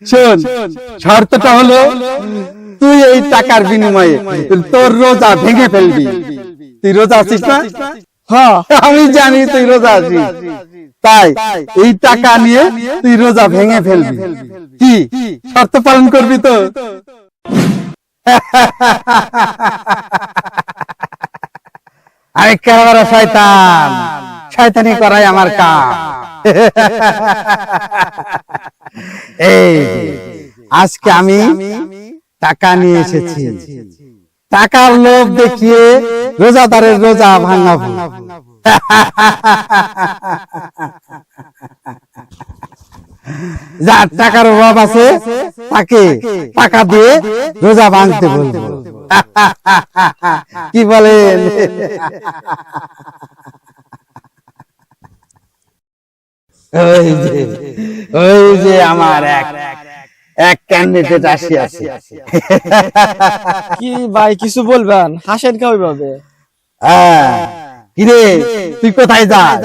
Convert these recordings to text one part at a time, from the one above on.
শোন, শর্তটা হলো তুই এই টাকার বিনিময়ে তোর রোজা ভেঙে ফেলবি। তুই রোজা আছিস না? হ্যাঁ, আমি জানি তুই রোজা আছিস, তাই এই টাকা নিয়ে তুই রোজা ভেঙে ফেলবি। কি শর্ত পালন করবি তো? আরে কেন শয়তান, শয়তানি করাই আমার কাজ। এই আজকে আমি টাকা নিয়ে এসেছি, টাকার লোভ দেখিয়ে রোজাদারের রোজা ভাঙাবো। যার টাকার অভাব আছে তাকে টাকা দিয়ে রোজা ভাঙতে বলবো। কি বলেন? ওই যে আমার এক ক্যান্ডিডেট আসি আছে। কি ভাই কিছু বলবেন? হাসেন কে ওইভাবে? কিরে তুই কোথায় যাস?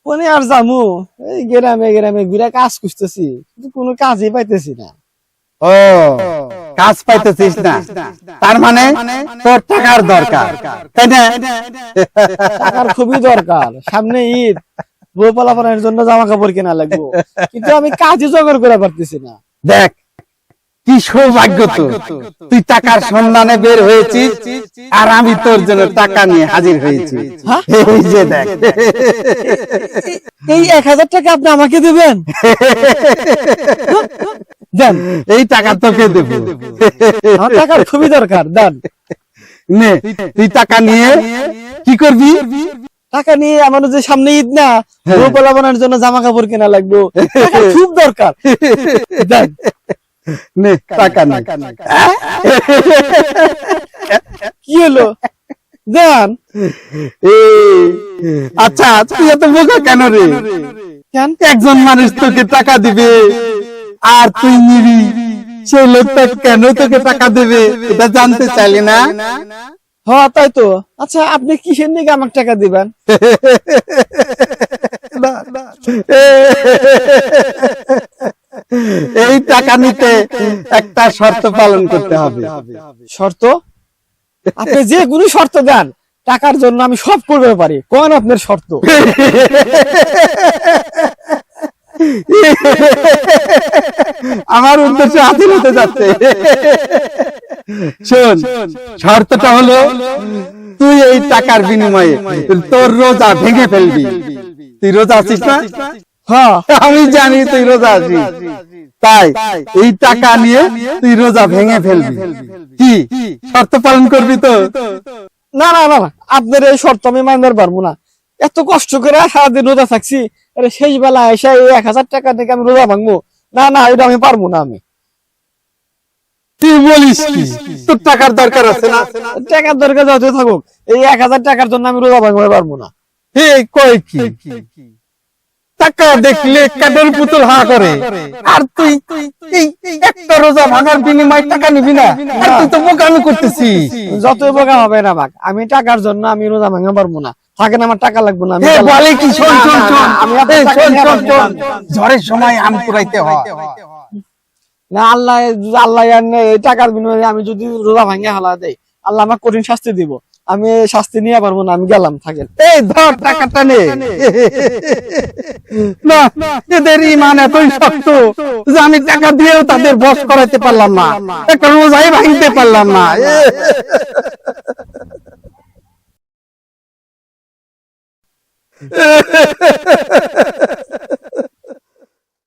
কোনে আর জামু, এই গ্রামে গ্রামে ঘুরে কাজ খুঁজতেছি, কিন্তু কোনো কাজই পাইতেছি না। ও কাজ পাইতেছিস না, তার মানে তোর টাকার দরকার, তাই না? টাকার খুবই দরকার, সামনে ঈদ, বউ পালাপানের জন্য জামা কাপড় কেনা লাগবে, কিন্তু আমি কাজই জোগাড় করে পারতেছি না। দেখ কি সৌভাগ্য তো, তুই টাকার সন্ধানে বের হয়েছিস আর আমি তোর জন্য টাকা নিয়ে হাজির হয়েছি। এই যে দেখ, এই 1000 টাকা আপনি আমাকে দেবেন? দেন, এই টাকা তোকে দেব। আমার টাকার খুবই দরকার, দেন। নে তুই টাকা নিয়ে কি করবি? টাকা নিয়ে আমার যে সামনে ঈদ না, বউ পালাপানের জন্য জামা কাপড় কেনা লাগবে, টাকার খুব দরকার, দেন। নে টাকা নে। কি হলো? দেন। আচ্ছা তুই এত বোকা কেন রে? কেন? একজন মানুষ তোকে টাকা দিবে আর তুই নিবি, সেই লোকটা কেন তোকে টাকা দেবে এটা জানতে চাইলি না? হ্যাঁ তাই তো। আচ্ছা আপনি কিসের নিকে আমাকে টাকা দিবেন? এই টাকা নিতে একটা শর্ত পালন করতে হবে। শর্ত? আপনি যে কোনো শর্ত দেন, টাকার জন্য আমি সব করতে পারি। কোন আপনার শর্ত? আমার উদ্দেশ্য হাসিল হতে যাচ্ছে। শোন, শর্তটা হলো তুই এই টাকার বিনিময়ে তোর রোজা ভেঙে ফেলবি। তুই রোজা আছিস না? হ্যাঁ, আমি জানি তুই রোজা আছিস, তাই এই টাকা নিয়ে তুই রোজা ভেঙে ফেলবি। কি শর্ত পালন করবি তো? না না না, আপনার এই শর্ত আমি মানতে পারবো না। এত কষ্ট করে সারাদিন রোজা থাকছি, আরে শেষ বেলা এসে 1000 টাকা থেকে আমি রোজা ভাঙবো? না না, এটা আমি পারবো না। আমি তুই বলিস কি? তোর টাকার দরকার আছে না? টাকার দরকার যত থাকুক, এই 1000 টাকার জন্য আমি রোজা ভাঙতে পারবো না। এই কই কি টাকা দেখলে কাঠের পুতুল হা করে, আর তুই এই একটা রোজা ভাঙার বিনিময়ে টাকা নিবি না? আর তুই তো বোকামি করতেছিস। যতই বোকা হবে না ভাগ, আমি টাকার জন্য আমি রোজা ভাঙতে পারবো না। থাকেন, আমার টাকা লাগবে না। বলে কি? শোন শোন শোন, আমি ঝড়ের সময় আম কুড়াইতে হয় না, আল্লাহ আল্লাহ এই টাকার বিনিময়ে আমি যদি রোজা ভাঙে হালা দেয়, আল্লাহ আমার কঠিন শাস্তি দিব। আমি শাস্তি নিয়ে পারবো না, আমি গেলাম। থাকেন। এই ধর টাকাটা নে। না, এদের ইমান এতই শক্ত যে আমি টাকা দিয়েও তাদের বশ করাইতে পারলাম না, একটা রোজাই ভাঙতে পারলাম না।